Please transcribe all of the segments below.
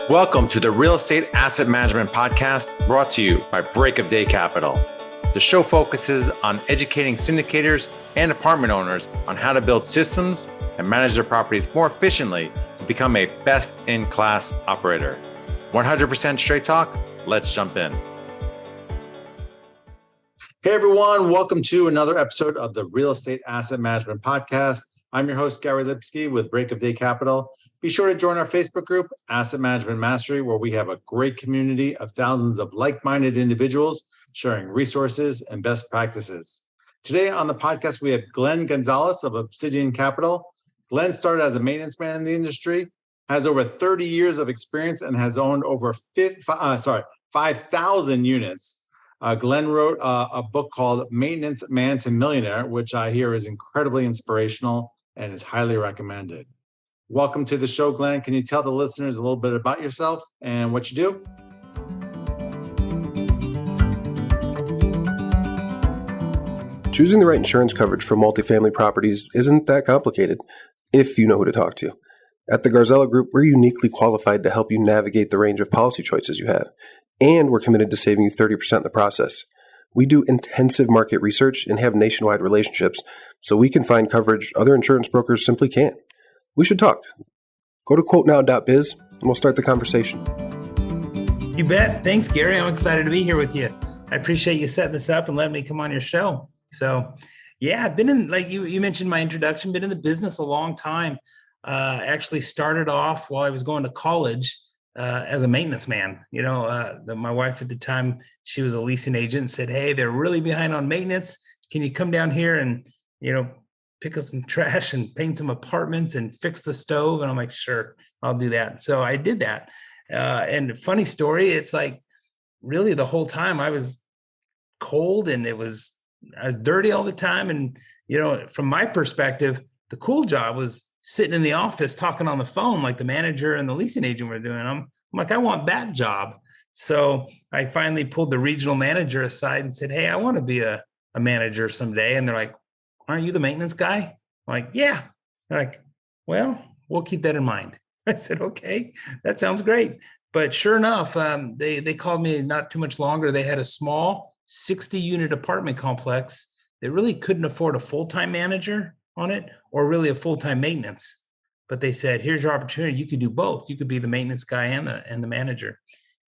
Welcome to the Real Estate Asset Management Podcast, brought to you by Break of Day Capital. The show focuses on educating syndicators and apartment owners on how to build systems and manage their properties more efficiently to become a best-in-class operator. 100% straight talk. Let's jump in. Hey everyone, welcome to another episode of the Real Estate Asset Management Podcast. I'm your host, Gary Lipsky with Break of Day Capital. Be sure to join our Facebook group, Asset Management Mastery, where we have a great community of thousands of like-minded individuals sharing resources and best practices. Today on the podcast, we have Gonzales of Obsidian Capital. Glenn started as a maintenance man in the industry, has over 30 years of experience, and has owned over 5,000 units. Glenn wrote a book called Maintenance Man to Millionaire, which I hear is incredibly inspirational and is highly recommended. Welcome to the show, Glenn. Can you tell the listeners a little bit about yourself and what you do? Choosing the right insurance coverage for multifamily properties isn't that complicated if you know who to talk to. At the Gonzales Group, we're uniquely qualified to help you navigate the range of policy choices you have, and we're committed to saving you 30% in the process. We do intensive market research and have nationwide relationships, so we can find coverage other insurance brokers simply can't. We should talk. Go to quotenow.biz and we'll start the conversation. You bet. Thanks, Gary. I'm excited to be here with you. I appreciate you setting this up and letting me come on your show. So, yeah, I've been in, like you mentioned my introduction, been in the business a long time. Actually started off while I was going to college as a maintenance man. You know, my wife at the time, she was a leasing agent and said, hey, they're really behind on maintenance. Can you come down here and, pick up some trash and paint some apartments and fix the stove? And I'm like, sure, I'll do that. So I did that. And funny story, it's like really the whole time I was cold and I was dirty all the time. And, from my perspective, the cool job was sitting in the office talking on the phone like the manager and the leasing agent were doing. I'm like, I want that job. So I finally pulled the regional manager aside and said, hey, I want to be a manager someday. And they're like, aren't you the maintenance guy? I'm like, yeah. They're like, well, we'll keep that in mind. I said, okay, that sounds great. But sure enough, they called me not too much longer. They had a small 60-unit apartment complex. They really couldn't afford a full-time manager on it or really a full-time maintenance. But they said, here's your opportunity. You could do both. You could be the maintenance guy and the manager.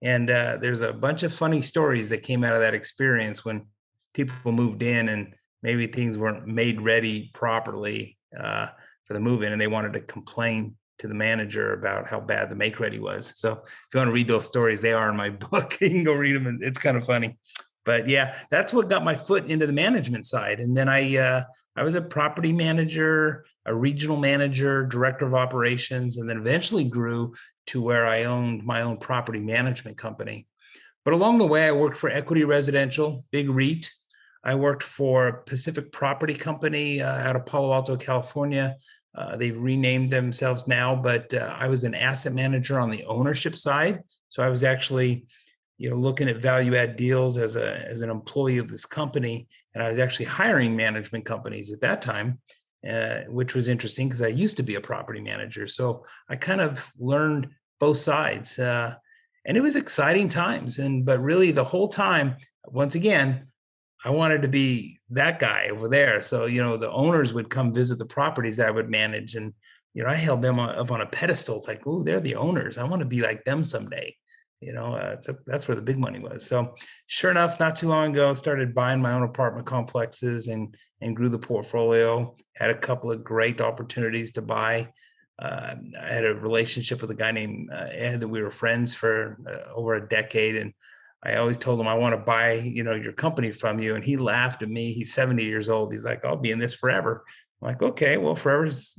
And there's a bunch of funny stories that came out of that experience when people moved in and maybe things weren't made ready properly for the move-in, and they wanted to complain to the manager about how bad the make-ready was. So if you want to read those stories, they are in my book. You can go read them, and it's kind of funny. But yeah, that's what got my foot into the management side. And then I was a property manager, a regional manager, director of operations, and then eventually grew to where I owned my own property management company. But along the way, I worked for Equity Residential, big REIT. I worked for Pacific Property Company out of Palo Alto, California. They've renamed themselves now, but I was an asset manager on the ownership side. So I was actually, looking at value add deals as an employee of this company. And I was actually hiring management companies at that time, which was interesting because I used to be a property manager. So I kind of learned both sides. And it was exciting times. But really the whole time, once again, I wanted to be that guy over there. So, the owners would come visit the properties that I would manage. And, I held them up on a pedestal. It's like, oh, they're the owners. I want to be like them someday. That's where the big money was. So sure enough, not too long ago, started buying my own apartment complexes and grew the portfolio. Had a couple of great opportunities to buy. I had a relationship with a guy named Ed that we were friends for over a decade. And I always told him, I want to buy, your company from you. And he laughed at me. He's 70 years old. He's like, I'll be in this forever. I'm like, okay, well, forever's,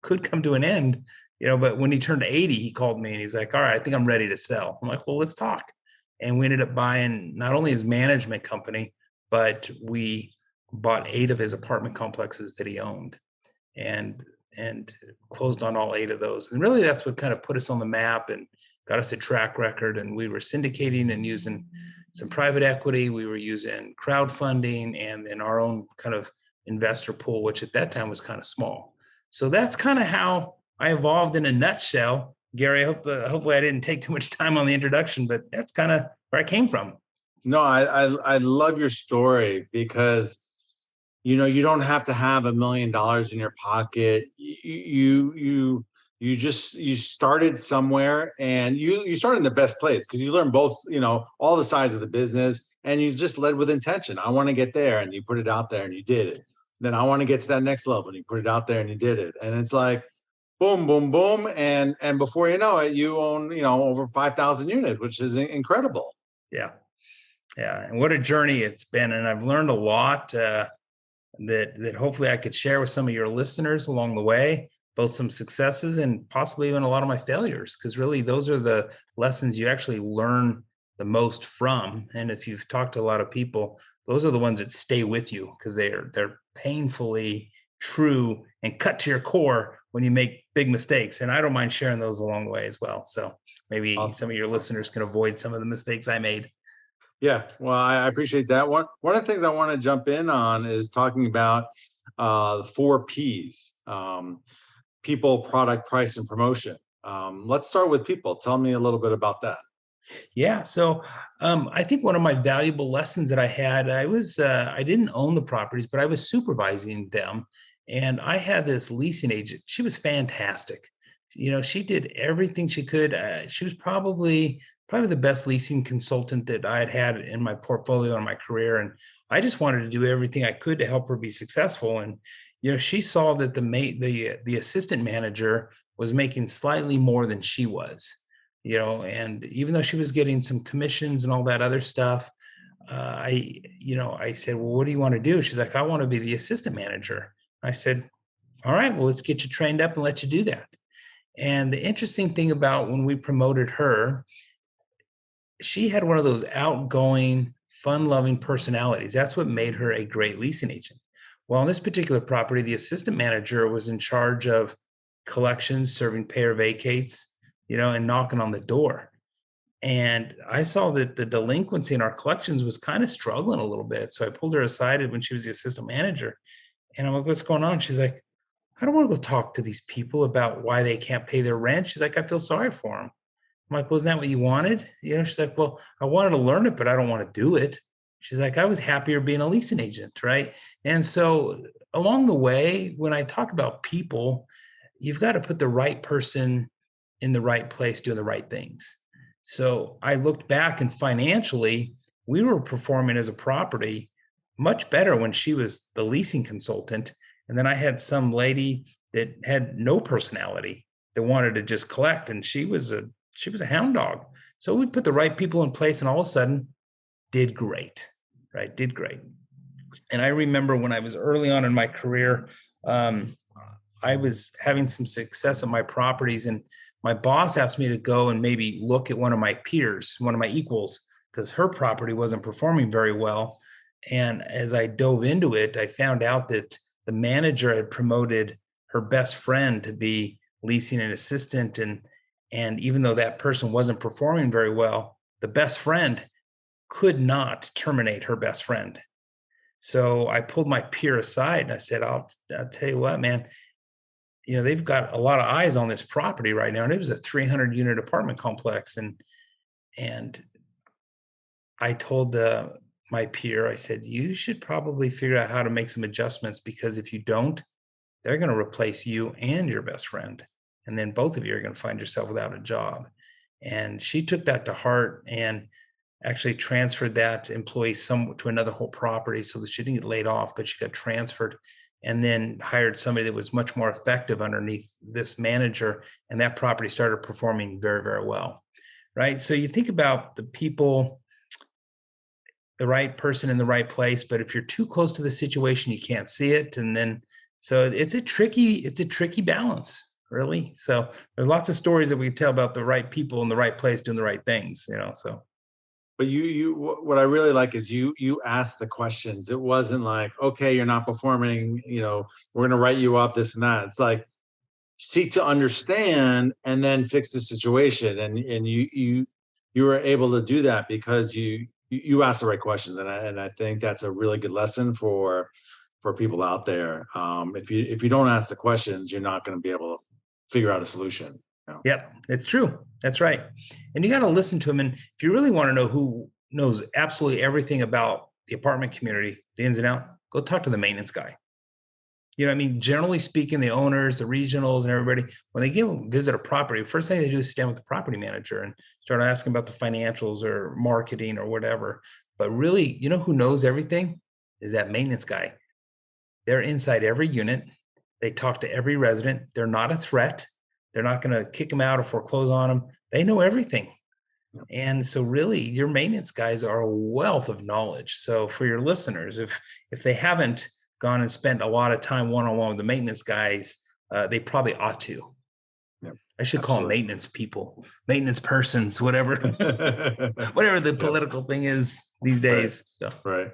could come to an end, but when he turned 80, he called me and he's like, all right, I think I'm ready to sell. I'm like, well, let's talk. And we ended up buying not only his management company, but we bought 8 of his apartment complexes that he owned and closed on all 8 of those. And really that's what kind of put us on the map and got us a track record. And we were syndicating and using some private equity. We were using crowdfunding and then our own kind of investor pool, which at that time was kind of small. So that's kind of how I evolved in a nutshell Gary, hopefully I didn't take too much time on the introduction, but that's kind of where I came from. No, I love your story because you don't have to have $1 million in your pocket. You started somewhere, and you started in the best place because you learned both, all the sides of the business, and you just led with intention. I want to get there, and you put it out there and you did it. Then I want to get to that next level, and you put it out there and you did it. And it's like boom, boom, boom, and before you know it, you own over 5,000 units, which is incredible. Yeah. Yeah. And what a journey it's been. And I've learned a lot that hopefully I could share with some of your listeners along the way, both some successes and possibly even a lot of my failures, because really those are the lessons you actually learn the most from. And if you've talked to a lot of people, those are the ones that stay with you because they're painfully true and cut to your core when you make big mistakes. And I don't mind sharing those along the way as well. So maybe Awesome. some of your listeners can avoid some of the mistakes I made. Yeah, well, I appreciate that. One of the things I want to jump in on is talking about the 4 Ps: people, product, price, and promotion. Let's start with people. Tell me a little bit about that. Yeah. So I think one of my valuable lessons that I had, I didn't own the properties, but I was supervising them. And I had this leasing agent. She was fantastic. She did everything she could. She was probably the best leasing consultant that I had in my portfolio in my career. And I just wanted to do everything I could to help her be successful. And, she saw that the assistant manager was making slightly more than she was, and even though she was getting some commissions and all that other stuff, I said, well, what do you want to do? She's like, I want to be the assistant manager. I said, all right, well, let's get you trained up and let you do that. And the interesting thing about when we promoted her, she had one of those outgoing, fun-loving personalities. That's what made her a great leasing agent. Well, on this particular property, the assistant manager was in charge of collections, serving pay or vacates, and knocking on the door. And I saw that the delinquency in our collections was kind of struggling a little bit. So I pulled her aside when she was the assistant manager. And I'm like, what's going on? She's like, I don't want to go talk to these people about why they can't pay their rent. She's like, I feel sorry for them. I'm like, wasn't that what you wanted? She's like, well, I wanted to learn it, but I don't want to do it. She's like, I was happier being a leasing agent, right? And so along the way, when I talk about people, you've got to put the right person in the right place doing the right things. So I looked back, and financially, we were performing as a property much better when she was the leasing consultant. And then I had some lady that had no personality that wanted to just collect, and she was a hound dog. So we put the right people in place, and all of a sudden did great, right? Did great. And I remember when I was early on in my career, I was having some success at my properties, and my boss asked me to go and maybe look at one of my peers, one of my equals, because her property wasn't performing very well. And as I dove into it, I found out that the manager had promoted her best friend to be leasing an assistant. And even though that person wasn't performing very well, the best friend could not terminate her best friend. So I pulled my peer aside and I said, I'll tell you what, man, they've got a lot of eyes on this property right now. And it was a 300 unit apartment complex. And I told my peer, I said, you should probably figure out how to make some adjustments, because if you don't, they're going to replace you and your best friend. And then both of you are going to find yourself without a job. And she took that to heart and actually transferred that employee to another whole property, so that she didn't get laid off, but she got transferred, and then hired somebody that was much more effective underneath this manager. And that property started performing very, very well. Right. So you think about the people, the right person in the right place, but if you're too close to the situation, you can't see it. And then, so it's a tricky balance, really. So there's lots of stories that we can tell about the right people in the right place doing the right things, so. But what I really like is you asked the questions. It wasn't like, okay, you're not performing, we're going to write you up, this and that. It's like, seek to understand and then fix the situation. And you were able to do that because you asked the right questions. And I think that's a really good lesson for people out there. If you don't ask the questions, you're not going to be able to figure out a solution. Yep, it's true. That's right. And you got to listen to them. And if you really want to know who knows absolutely everything about the apartment community, the ins and outs, go talk to the maintenance guy. Generally speaking, the owners, the regionals, and everybody, when they visit a property, first thing they do is sit down with the property manager and start asking about the financials or marketing or whatever. But really, who knows everything is that maintenance guy. They're inside every unit. They talk to every resident. They're not a threat. They're not going to kick them out or foreclose on them. They know everything. And so really your maintenance guys are a wealth of knowledge. So for your listeners, if they haven't gone and spent a lot of time one-on-one with the maintenance guys, they probably ought to. Yep, I should call them maintenance people, maintenance persons, whatever, whatever the political thing is these days. Right. So. Right.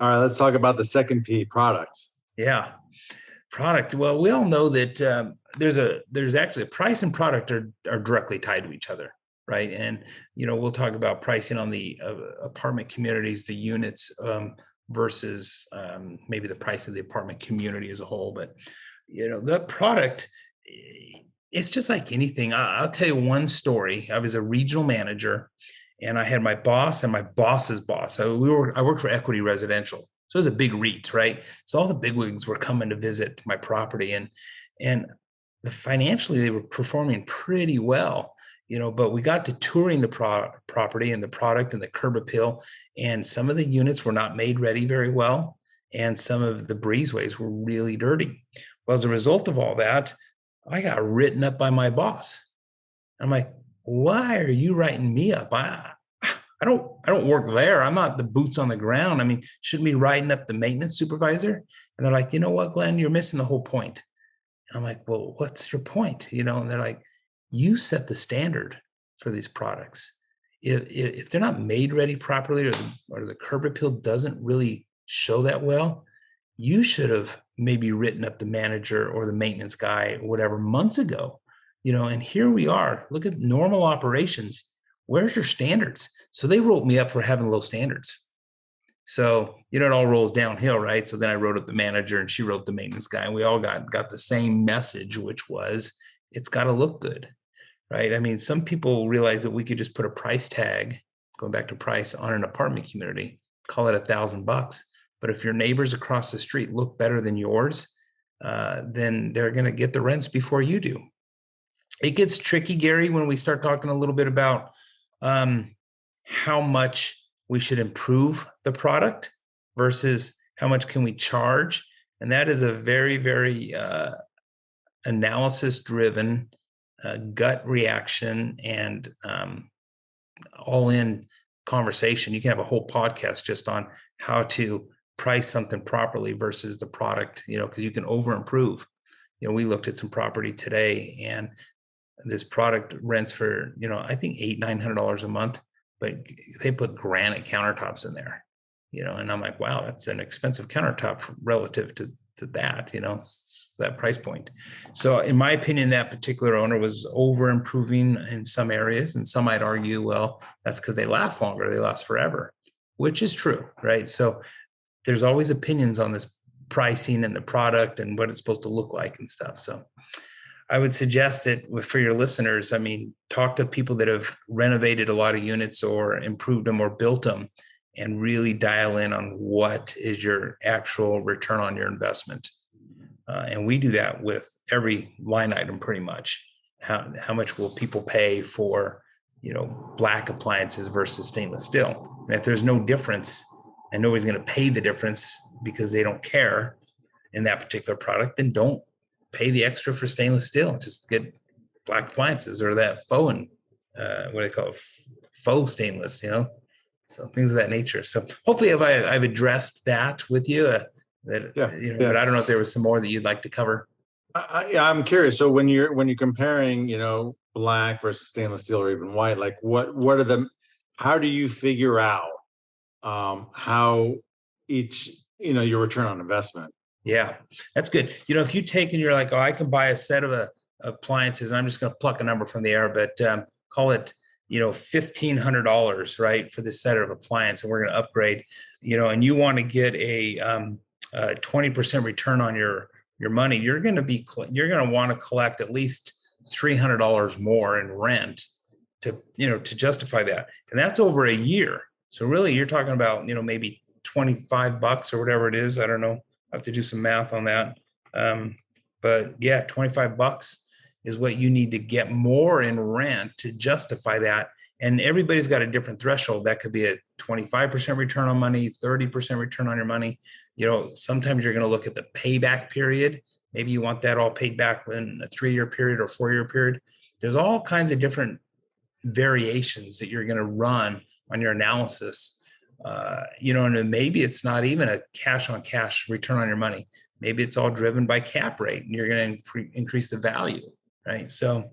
All right, let's talk about the second P, product. Yeah. Product. Well, we all know that there's actually price and product are directly tied to each other, right? And we'll talk about pricing on the apartment communities, the units versus maybe the price of the apartment community as a whole. But the product, it's just like anything. I'll tell you one story. I was a regional manager, and I had my boss and my boss's boss. I worked for Equity Residential. So it was a big REIT, right? So all the bigwigs were coming to visit my property, and financially they were performing pretty well, but we got to touring the property and the product and the curb appeal, and some of the units were not made ready very well, and some of the breezeways were really dirty. Well, as a result of all that, I got written up by my boss. I'm like, why are you writing me up? I don't work there. I'm not the boots on the ground. Shouldn't be writing up the maintenance supervisor? And they're like, you know what, Glenn, you're missing the whole point. And I'm like, well, what's your point? And they're like, you set the standard for these products. If they're not made ready properly, or the curb appeal doesn't really show that well, you should have maybe written up the manager or the maintenance guy or whatever months ago. And here we are. Look at normal operations. Where's your standards? So they wrote me up for having low standards. So, it all rolls downhill, right? So then I wrote up the manager and she wrote the maintenance guy, and we all got the same message, which was, it's got to look good, right? Some people realize that we could just put a price tag, going back to price, on an apartment community, call it $1,000. But if your neighbors across the street look better than yours, then they're going to get the rents before you do. It gets tricky, Gary, when we start talking a little bit about how much we should improve the product versus how much can we charge. And that is a very, very analysis-driven, gut reaction, and all-in conversation. You can have a whole podcast just on how to price something properly versus the product, because you can over-improve. We looked at some property today, and this product rents for, I think $800-900 a month, but they put granite countertops in there, and I'm like, wow, that's an expensive countertop relative to that, it's that price point. So in my opinion, that particular owner was over improving in some areas, and some might argue, well, that's because they last longer, they last forever, which is true, right? So there's always opinions on this pricing and the product and what it's supposed to look like and stuff. So I would suggest that for your listeners, talk to people that have renovated a lot of units or improved them or built them, and really dial in on what is your actual return on your investment. And we do that with every line item pretty much. How much will people pay for, black appliances versus stainless steel? And if there's no difference and nobody's going to pay the difference because they don't care in that particular product, then don't pay the extra for stainless steel. Just get black appliances or that faux and what do they call it? Faux stainless, so things of that nature. So hopefully I've addressed that with you. But I don't know if there was some more that you'd like to cover. I'm curious. So when you're comparing, black versus stainless steel or even white, like how do you figure out how each, your return on investment? Yeah, that's good. If you take and you're like, oh, I can buy a set of appliances, and I'm just going to pluck a number from the air, but call it, $1,500, right, for this set of appliance, and we're going to upgrade, and you want to get a 20% return on your money, you're going to want to collect at least $300 more in rent to justify that. And that's over a year. So really you're talking about, maybe $25 or whatever it is. I don't know. I have to do some math on that. But yeah, $25 is what you need to get more in rent to justify that. And everybody's got a different threshold. That could be a 25% return on money, 30% return on your money. Sometimes you're going to look at the payback period. Maybe you want that all paid back in a 3-year period or 4-year period. There's all kinds of different variations that you're going to run on your analysis. And then maybe it's not even a cash on cash return on your money. Maybe it's all driven by cap rate and you're going to increase the value, right? So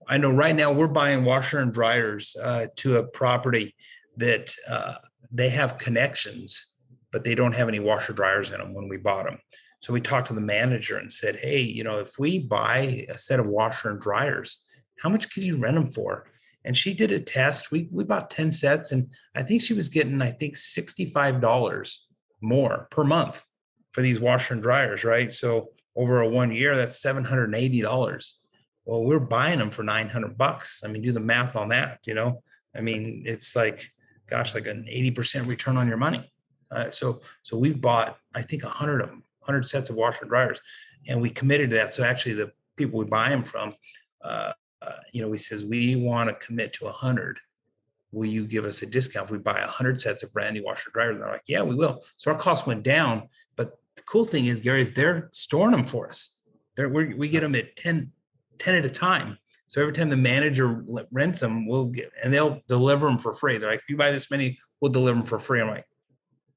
I know right now we're buying washer and dryers to a property that they have connections, but they don't have any washer dryers in them when we bought them. So we talked to the manager and said, hey, if we buy a set of washer and dryers, how much could you rent them for? And she did a test. We bought 10 sets and I think she was getting, $65 more per month for these washer and dryers, right? So over a 1 year, that's $780. Well, we're buying them for $900. I mean, do the math on that, it's like an 80% return on your money. So we've bought, I think 100 of them, 100 sets of washer and dryers, and we committed to that. So actually the people we buy them from, we says, we want to commit to 100. Will you give us a discount if we buy 100 sets of brand new washer dryers? And they're like, yeah, we will. So our cost went down. But the cool thing is, Gary, is they're storing them for us. We get them at 10 at a time. So every time the manager rents them, and they'll deliver them for free. They're like, if you buy this many, we'll deliver them for free. I'm like,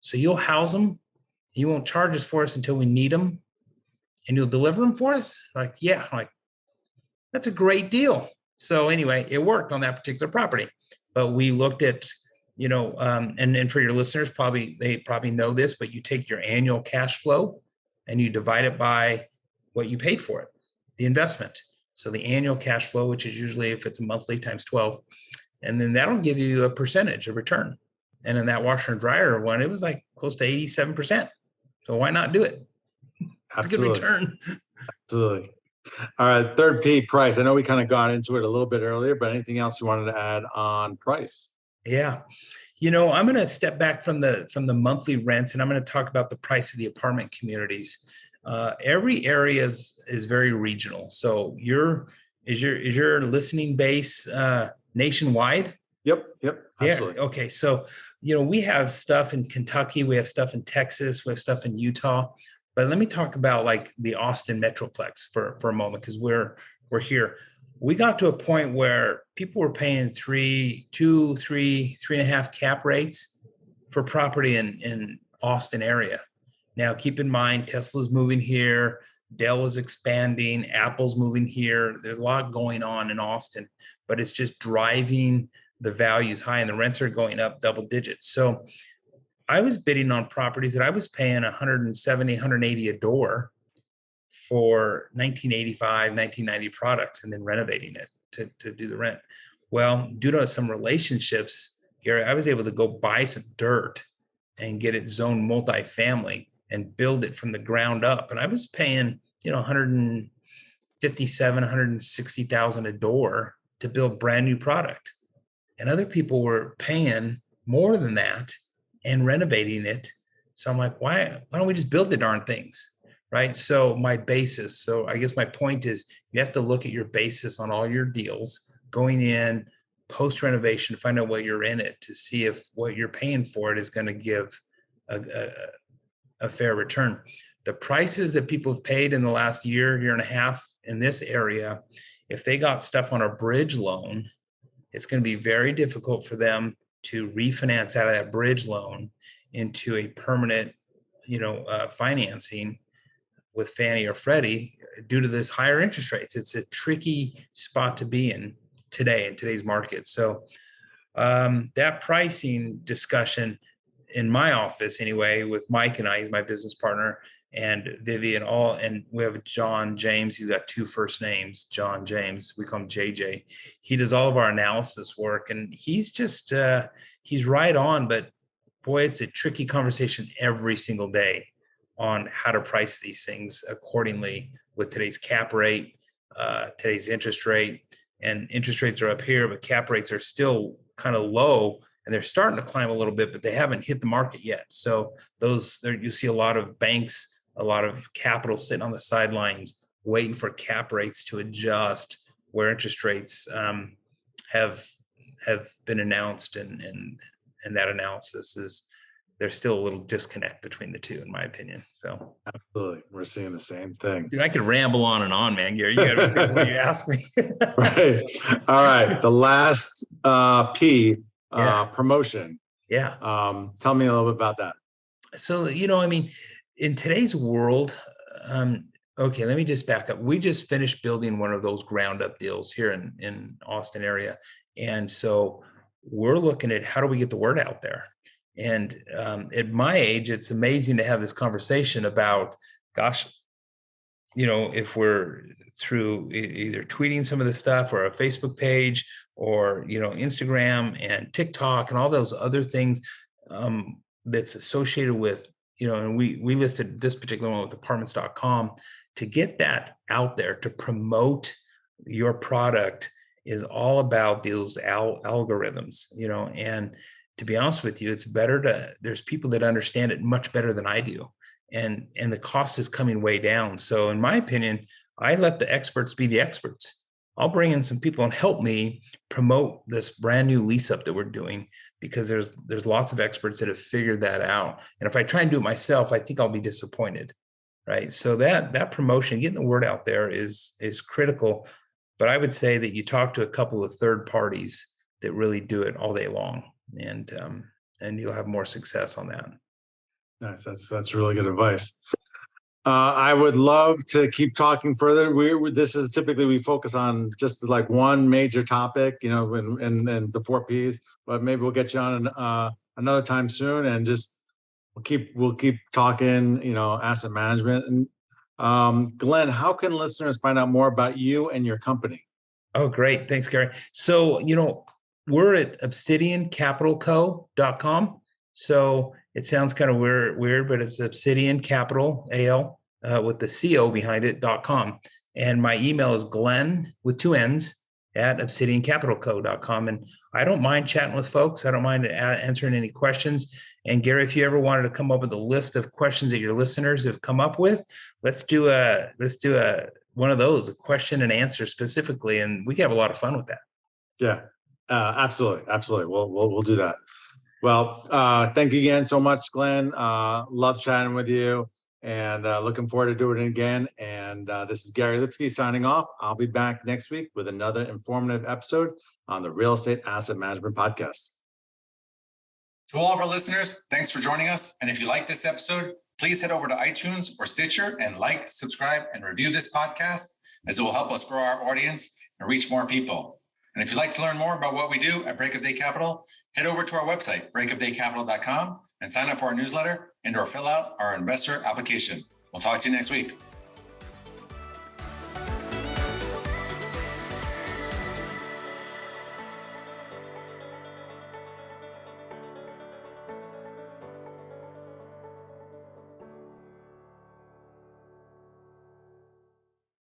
so you'll house them, you won't charge us for us until we need them, and you'll deliver them for us? Like, yeah. I'm like, that's a great deal. So anyway, it worked on that particular property. But we looked at, and for your listeners, they probably know this, but you take your annual cash flow and you divide it by what you paid for it, the investment. So the annual cash flow, which is usually, if it's a monthly, times 12, and then that'll give you a percentage of return. And in that washer and dryer one, it was like close to 87%. So why not do it? It's Absolutely. a good return. Absolutely. All right, third P, price. I know we kind of got into it a little bit earlier, but anything else you wanted to add on price? Yeah. I'm going to step back from the monthly rents, and I'm going to talk about the price of the apartment communities. Every area is very regional. So is your listening base nationwide? Yep. Absolutely. Yeah. Okay. So, we have stuff in Kentucky, we have stuff in Texas, we have stuff in Utah. But let me talk about like the Austin Metroplex for a moment, because we're here. We got to a point where people were paying 3.5 cap rates for property in Austin area. Now, keep in mind, Tesla's moving here, Dell is expanding, Apple's moving here. There's a lot going on in Austin, but it's just driving the values high, and the rents are going up double digits. So I was bidding on properties that I was paying $170, $180 a door for 1985, 1990 product, and then renovating it to do the rent. Well, due to some relationships, Gary, I was able to go buy some dirt and get it zoned multifamily and build it from the ground up. And I was paying, $157,000, $160,000 a door to build brand new product. And other people were paying more than that and renovating it. So I'm like, why don't we just build the darn things? Right. So my basis. So I guess my point is, you have to look at your basis on all your deals going in post renovation, find out what you're in it to see if what you're paying for it is going to give a fair return. The prices that people have paid in the last year and a half in this area, if they got stuff on a bridge loan, it's going to be very difficult for them to refinance out of that bridge loan into a permanent, financing with Fannie or Freddie due to this higher interest rates. It's a tricky spot to be in today's market. So that pricing discussion in my office anyway, with Mike and I, he's my business partner, and Vivian, and we have John James. He's got 2 first names, John James. We call him JJ. He does all of our analysis work, and he's just, he's right on, but boy, it's a tricky conversation every single day on how to price these things accordingly with today's cap rate, today's interest rate, and interest rates are up here, but cap rates are still kind of low, and they're starting to climb a little bit, but they haven't hit the market yet. So you see a lot of banks, a lot of capital sitting on the sidelines, waiting for cap rates to adjust where interest rates have been announced, and that analysis is, there's still a little disconnect between the two, in my opinion. So absolutely, we're seeing the same thing. Dude, I could ramble on and on, man. Gary, you got to be careful when you ask me. Right. All right. The last P, Yeah. promotion. Yeah. Tell me a little bit about that. So, I mean, in today's world, okay, let me just back up. We just finished building one of those ground up deals here in Austin area. And so we're looking at how do we get the word out there? And at my age, it's amazing to have this conversation about, gosh, if we're through either tweeting some of the stuff or a Facebook page or, Instagram and TikTok and all those other things that's associated with, and we listed this particular one with apartments.com, to get that out there, to promote your product is all about those algorithms, and to be honest with you, it's better there's people that understand it much better than I do. And the cost is coming way down. So in my opinion, I let the experts be the experts. I'll bring in some people and help me promote this brand new lease up that we're doing, because there's lots of experts that have figured that out. And if I try and do it myself, I think I'll be disappointed. Right. So that promotion, getting the word out there is critical. But I would say that you talk to a couple of third parties that really do it all day long, and you'll have more success on that. Nice. That's really good advice. I would love to keep talking further. This is typically we focus on just like one major topic, and the 4 Ps. But maybe we'll get you on another time soon, and just we'll keep talking, asset management. And Glenn, how can listeners find out more about you and your company? Oh, great. Thanks, Gary. So, we're at obsidiancapitalco.com. So it sounds kind of weird, but it's Obsidian Capital, AL, with the CO behind it.com. And my email is Glenn with 2 N's at obsidiancapitalco.com. And I don't mind chatting with folks. I don't mind answering any questions. And Gary, if you ever wanted to come up with a list of questions that your listeners have come up with, let's do one of those, a question and answer specifically. And we can have a lot of fun with that. Yeah, absolutely. We'll do that. Well, thank you again so much, Glenn. Love chatting with you, and looking forward to doing it again. And this is Gary Lipsky signing off. I'll be back next week with another informative episode on the Real Estate Asset Management Podcast. To all of our listeners, thanks for joining us. And if you like this episode, please head over to iTunes or Stitcher and like, subscribe, and review this podcast, as it will help us grow our audience and reach more people. And if you'd like to learn more about what we do at Break of Day Capital, head over to our website, breakofdaycapital.com, and sign up for our newsletter and/or fill out our investor application. We'll talk to you next week.